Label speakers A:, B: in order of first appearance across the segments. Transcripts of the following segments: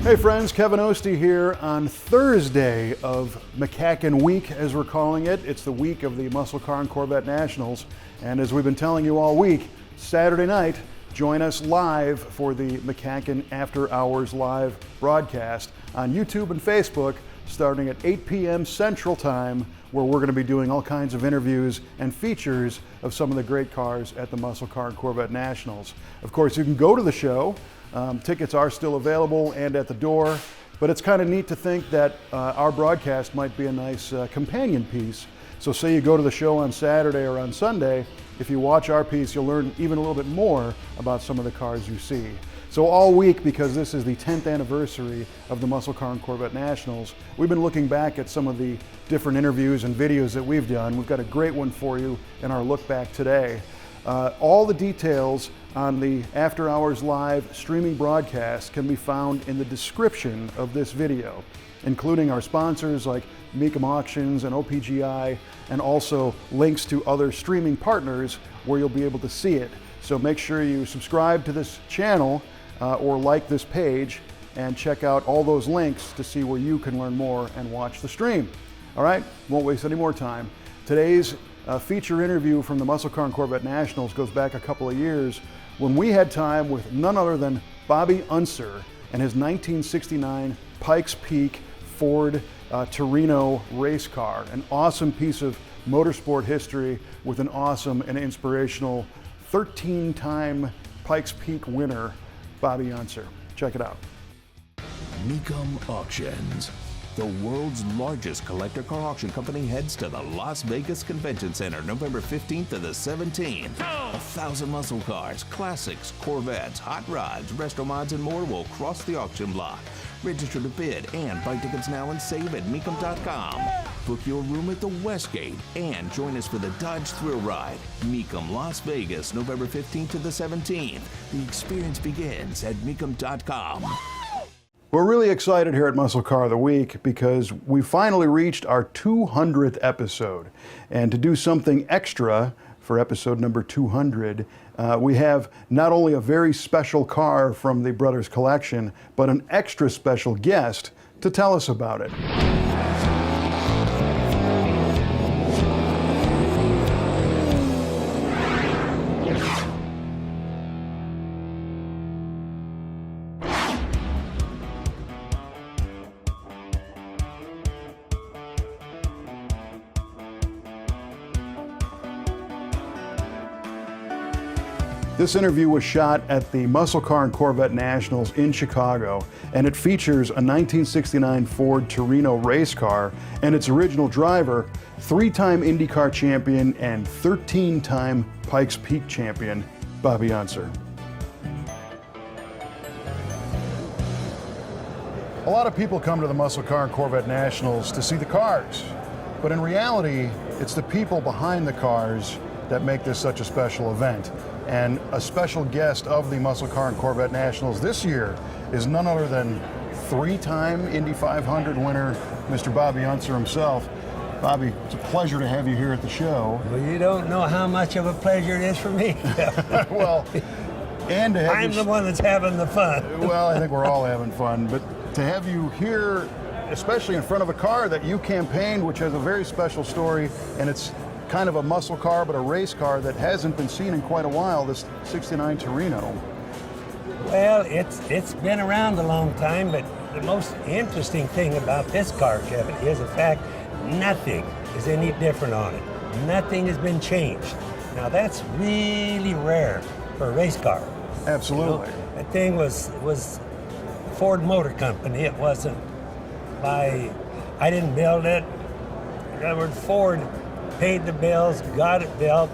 A: Hey friends, Kevin Ostie here on Thursday of MCACN week, as we're calling it. It's the week of the Muscle Car and Corvette Nationals. And as we've been telling you all week, Saturday night, join us live for the MCACN After Hours live broadcast on YouTube and Facebook starting at 8 p.m. Central Time, where we're going to be doing all kinds of interviews and features of some of the great cars at the Muscle Car and Corvette Nationals. Of course, you can go to the show. Tickets are still available and at the door, but it's kind of neat to think that our broadcast might be a nice companion piece. So say you go to the show on Saturday or on Sunday, if you watch our piece, you'll learn even a little bit more about some of the cars you see. So all week, because this is the 10th anniversary of the Muscle Car and Corvette Nationals, we've been looking back at some of the different interviews and videos that we've done. We've got a great one for you in our look back today. All the details on the After Hours Live streaming broadcast can be found in the description of this video, including our sponsors like Mecum Auctions and OPGI, and also links to other streaming partners where you'll be able to see it. So make sure you subscribe to this channel or like this page and check out all those links to see where you can learn more and watch the stream. All right, won't waste any more time. Today's feature interview from the Muscle Car and Corvette Nationals goes back a couple of years when we had time with none other than Bobby Unser and his 1969 Pikes Peak Ford Torino race car, an awesome piece of motorsport history with an awesome and inspirational 13-time Pikes Peak winner, Bobby Unser. Check it out.
B: Mecum Auctions. The world's largest collector car auction company heads to the Las Vegas Convention Center November 15th to the 17th. 1,000 muscle cars, classics, Corvettes, hot rods, resto mods, and more will cross the auction block. Register to bid and buy tickets now and save at Mecum.com. Book your room at the Westgate and join us for the Dodge Thrill Ride. Mecum Las Vegas, November 15th to the 17th. The experience begins at Mecum.com.
A: We're really excited here at Muscle Car of the Week because we finally reached our 200th episode. And to do something extra for episode number 200, we have not only a very special car from the Brothers Collection, but an extra special guest to tell us about it. This interview was shot at the Muscle Car and Corvette Nationals in Chicago, and it features a 1969 Ford Torino race car and its original driver, 3-time IndyCar champion and 13-time Pikes Peak champion, Bobby Unser. A lot of people come to the Muscle Car and Corvette Nationals to see the cars, but in reality, it's the people behind the cars that make this such a special event. And a special guest of the Muscle Car and Corvette Nationals this year is none other than 3-time Indy 500 winner, Mr. Bobby Unser himself. Bobby, it's a pleasure to have you here at the show.
C: Well, you don't know how much of a pleasure it is for me.
A: Well, and to have
C: I'm the one that's having the fun.
A: Well, I think we're all having fun, but to have you here, especially in front of a car that you campaigned, which has a very special story, and it's kind of a muscle car, but a race car that hasn't been seen in quite a while, this 69 Torino.
C: Well, it's been around a long time, but the most interesting thing about this car, Kevin, is the fact nothing is any different on it. Nothing has been changed. Now that's really rare for a race car.
A: Absolutely.
C: You know, that thing was Ford Motor Company. It wasn't by, I didn't build it. Edward Ford paid the bills, got it built,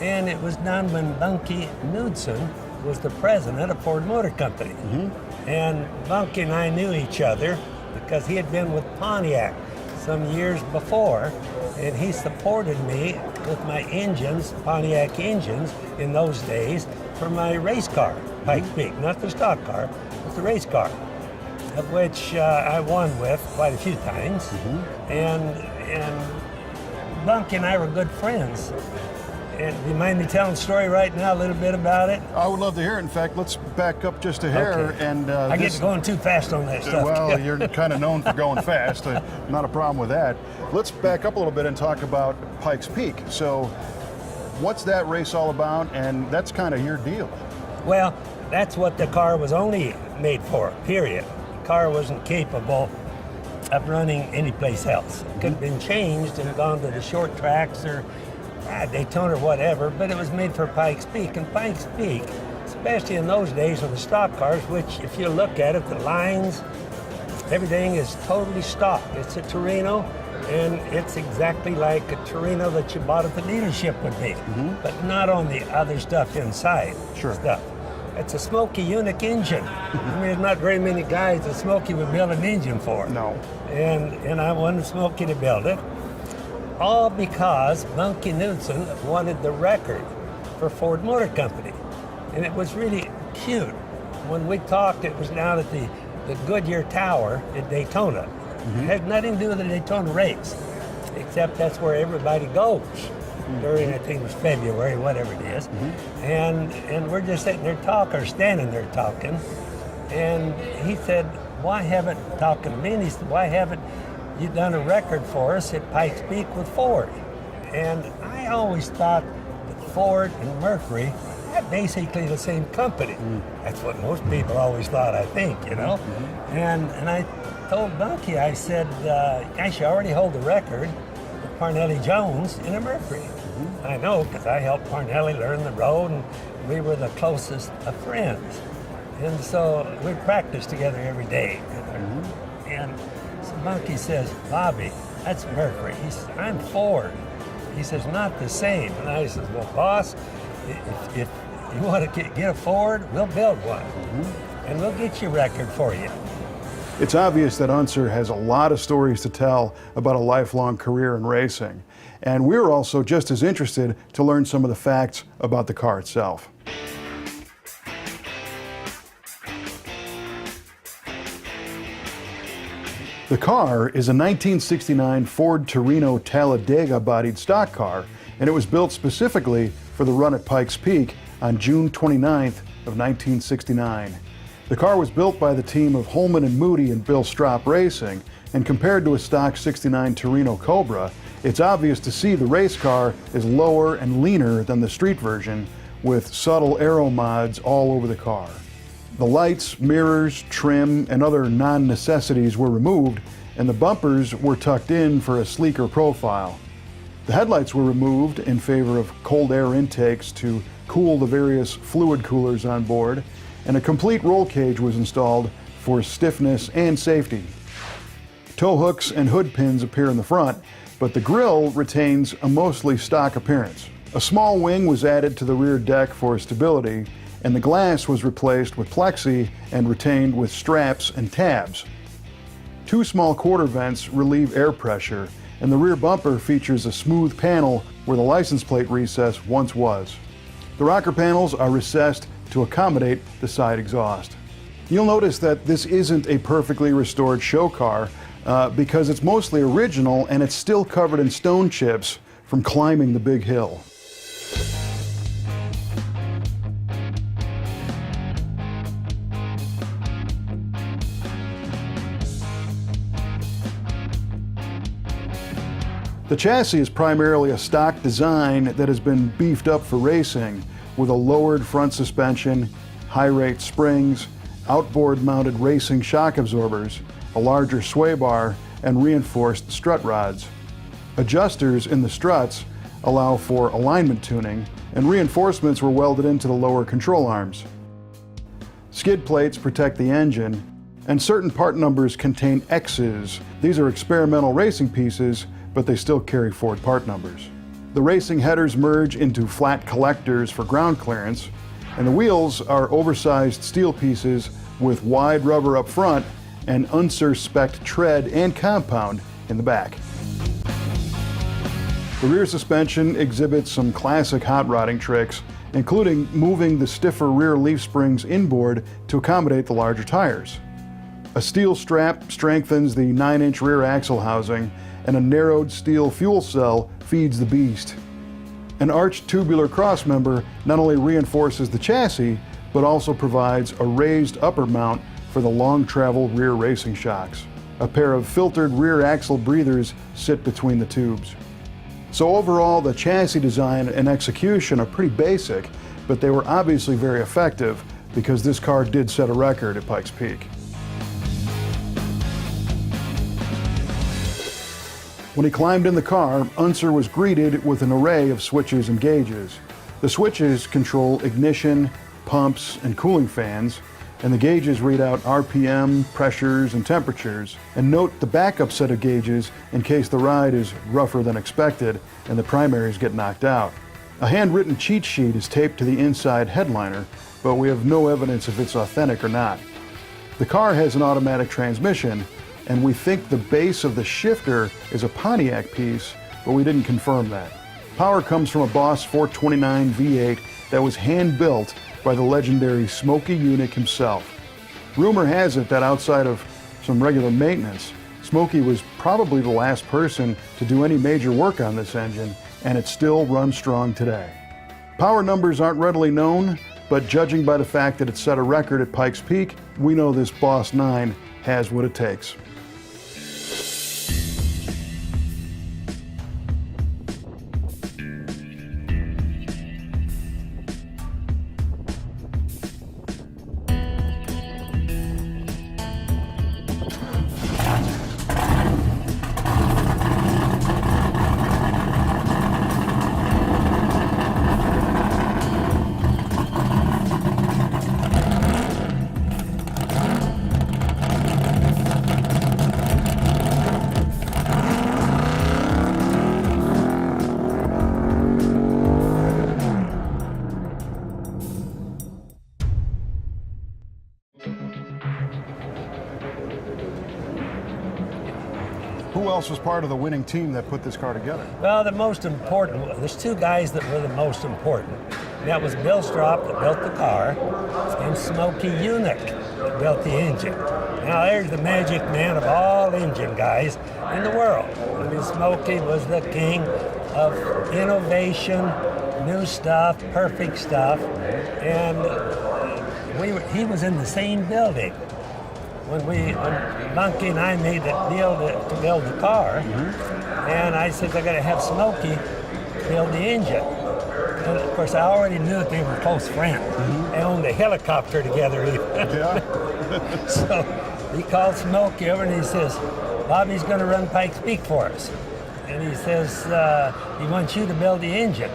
C: and it was done when Bunky Knudsen was the president of Ford Motor Company. And Bunky and I knew each other because he had been with Pontiac some years before, and he supported me with my engines, Pontiac engines, in those days for my race car, Pikes Peak, not the stock car, but the race car, of which I won with quite a few times. And Bunky and I were good friends. And do you mind me telling the story right now a little bit about it?
A: I would love to hear it. In fact, let's back up just a hair.
C: Okay.
A: And
C: I get to going too fast on that stuff.
A: Well, you're kind of known for going fast. Not a problem with that. Let's back up a little bit and talk about Pikes Peak. So, what's that race all about? And that's kind of your deal.
C: Well, that's what the car was only made for, period. The car wasn't capable of running anyplace else. It could have been changed and gone to the short tracks or Daytona or whatever, but it was made for Pikes Peak. And Pikes Peak, especially in those days with the stock cars, which if you look at it, the lines, everything is totally stock. It's a Torino, and it's exactly like a Torino that you bought at the dealership would be, but not on the other stuff inside.
A: Sure.
C: Stuff. It's a Smoky Unique engine. I mean, there's not very many guys that Smoky would build an engine for.
A: No.
C: And I wanted Smoky to build it, all because Bunky Knudsen wanted the record for Ford Motor Company. And it was really cute. When we talked, it was down at the Goodyear Tower at Daytona. It had nothing to do with the Daytona race, except that's where everybody goes during, I think it was February, whatever it is. And we're just sitting there talking, or standing there talking. And he said, why haven't, talking to me, and he said, why haven't you done a record for us at Pikes Peak with Ford? And I always thought that Ford and Mercury are basically the same company. That's what most people always thought, I think, you know? And I told Bunky, I said, gosh, you already hold the record with Parnelli Jones in a Mercury. I know, because I helped Parnelli learn the road, and we were the closest of friends. And so we practiced together every day. And so Bunky says, Bobby, that's Mercury. He says, I'm Ford. He says, not the same. And I says, well, boss, if you want to get a Ford, we'll build one. And we'll get you a record for you.
A: It's obvious that Unser has a lot of stories to tell about a lifelong career in racing. And we're also just as interested to learn some of the facts about the car itself. The car is a 1969 Ford Torino Talladega-bodied stock car, and it was built specifically for the run at Pikes Peak on June 29th of 1969. The car was built by the team of Holman and Moody and Bill Stropp Racing, and compared to a stock 69 Torino Cobra, it's obvious to see the race car is lower and leaner than the street version, with subtle aero mods all over the car. The lights, mirrors, trim, and other non-necessities were removed, and the bumpers were tucked in for a sleeker profile. The headlights were removed in favor of cold air intakes to cool the various fluid coolers on board, and a complete roll cage was installed for stiffness and safety. Tow hooks and hood pins appear in the front, but the grille retains a mostly stock appearance. A small wing was added to the rear deck for stability, and the glass was replaced with plexi and retained with straps and tabs. Two small quarter vents relieve air pressure, and the rear bumper features a smooth panel where the license plate recess once was. The rocker panels are recessed to accommodate the side exhaust. You'll notice that this isn't a perfectly restored show car because it's mostly original and it's still covered in stone chips from climbing the big hill. The chassis is primarily a stock design that has been beefed up for racing with a lowered front suspension, high-rate springs, outboard-mounted racing shock absorbers, a larger sway bar, and reinforced strut rods. Adjusters in the struts allow for alignment tuning, and reinforcements were welded into the lower control arms. Skid plates protect the engine, and certain part numbers contain X's. These are experimental racing pieces, but they still carry Ford part numbers. The racing headers merge into flat collectors for ground clearance, and the wheels are oversized steel pieces with wide rubber up front and Unser-spec'd tread and compound in the back. The rear suspension exhibits some classic hot rodding tricks, including moving the stiffer rear leaf springs inboard to accommodate the larger tires. A steel strap strengthens the 9-inch rear axle housing, and a narrowed steel fuel cell feeds the beast. An arched tubular crossmember not only reinforces the chassis, but also provides a raised upper mount for the long travel rear racing shocks. A pair of filtered rear axle breathers sit between the tubes. So overall, the chassis design and execution are pretty basic, but they were obviously very effective because this car did set a record at Pikes Peak. When he climbed in the car, Unser was greeted with an array of switches and gauges. The switches control ignition, pumps, and cooling fans, and the gauges read out RPM, pressures, and temperatures. And note the backup set of gauges in case the ride is rougher than expected and the primaries get knocked out. A handwritten cheat sheet is taped to the inside headliner, but we have no evidence if it's authentic or not. The car has an automatic transmission, and we think the base of the shifter is a Pontiac piece, but we didn't confirm that. Power comes from a Boss 429 V8 that was hand-built by the legendary Smokey Unick himself. Rumor has it that outside of some regular maintenance, Smokey was probably the last person to do any major work on this engine, and it still runs strong today. Power numbers aren't readily known, but judging by the fact that it set a record at Pikes Peak, we know this Boss 9 has what it takes. Who else was part of the winning team that put this car together?
C: Well, the most important, there's two guys that were the most important. That was Bill Strop that built the car, and Smokey Unick that built the engine. Now there's the magic man of all engine guys in the world. I mean, Smokey was the king of innovation, new stuff, perfect stuff, and he was in the same building. When Bunky and I made the deal to build the car, and I said, I gotta have Smokey build the engine. And of course, I already knew that they were close friends. They owned a helicopter together even.
A: Yeah.
C: So he called Smokey over and he says, Bobby's gonna run Pikes Peak for us. And he says, he wants you to build the engine.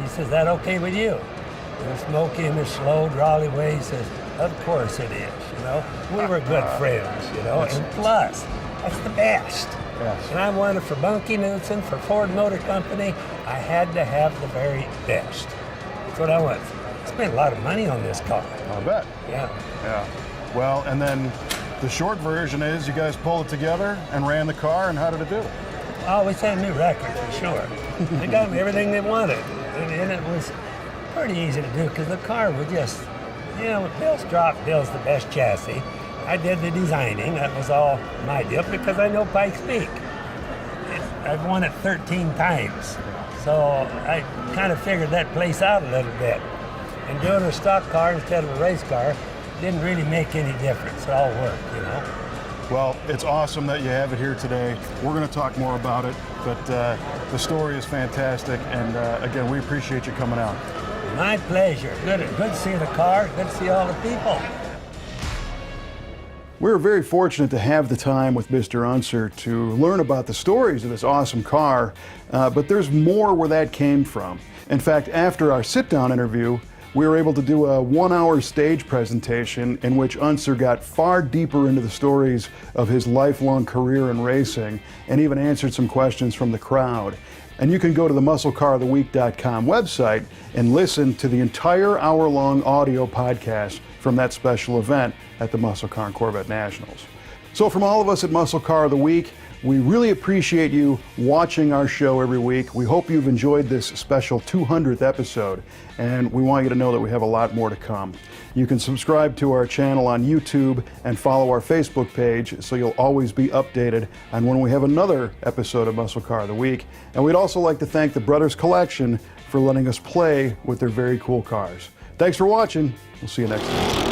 C: He says, that okay with you? And Smokey in his slow, drawly way, he says, of course it is, you know. We were good friends, you know, and plus, that's the best.
A: Yes.
C: And I wanted for Bunky Knudsen, for Ford Motor Company, I had to have the very best. That's what I wanted. I spent a lot of money on this car.
A: I bet.
C: Yeah.
A: Yeah. Well, and then the short version is you guys pulled it together and ran the car, and how did it do?
C: Oh, we set a new record for sure. They got me everything they wanted. And it was pretty easy to do because the car was just, you know, Bill Strop builds the best chassis. I did the designing. That was all my deal because I know Pikes Peak. I've won it 13 times. So I kind of figured that place out a little bit. And doing a stock car instead of a race car didn't really make any difference. It all worked, you know.
A: Well, it's awesome that you have it here today. We're going to talk more about it, but the story is fantastic. And again, we appreciate you coming out.
C: My pleasure. Good to see the car. Good to see all the people.
A: We're very fortunate to have the time with Mr. Unser to learn about the stories of this awesome car, but there's more where that came from. In fact, after our sit-down interview, we were able to do a 1-hour stage presentation in which Unser got far deeper into the stories of his lifelong career in racing and even answered some questions from the crowd. And you can go to the MuscleCarOfTheWeek.com website and listen to the entire hour-long audio podcast from that special event at the Muscle Car and Corvette Nationals. So from all of us at Muscle Car of the Week, We really appreciate you watching our show every week. We hope you've enjoyed this special 200th episode, and we want you to know that we have a lot more to come. You can subscribe to our channel on YouTube and follow our Facebook page so you'll always be updated on when we have another episode of Muscle Car of the Week. And we'd also like to thank the Brothers Collection for letting us play with their very cool cars. Thanks for watching. We'll see you next time.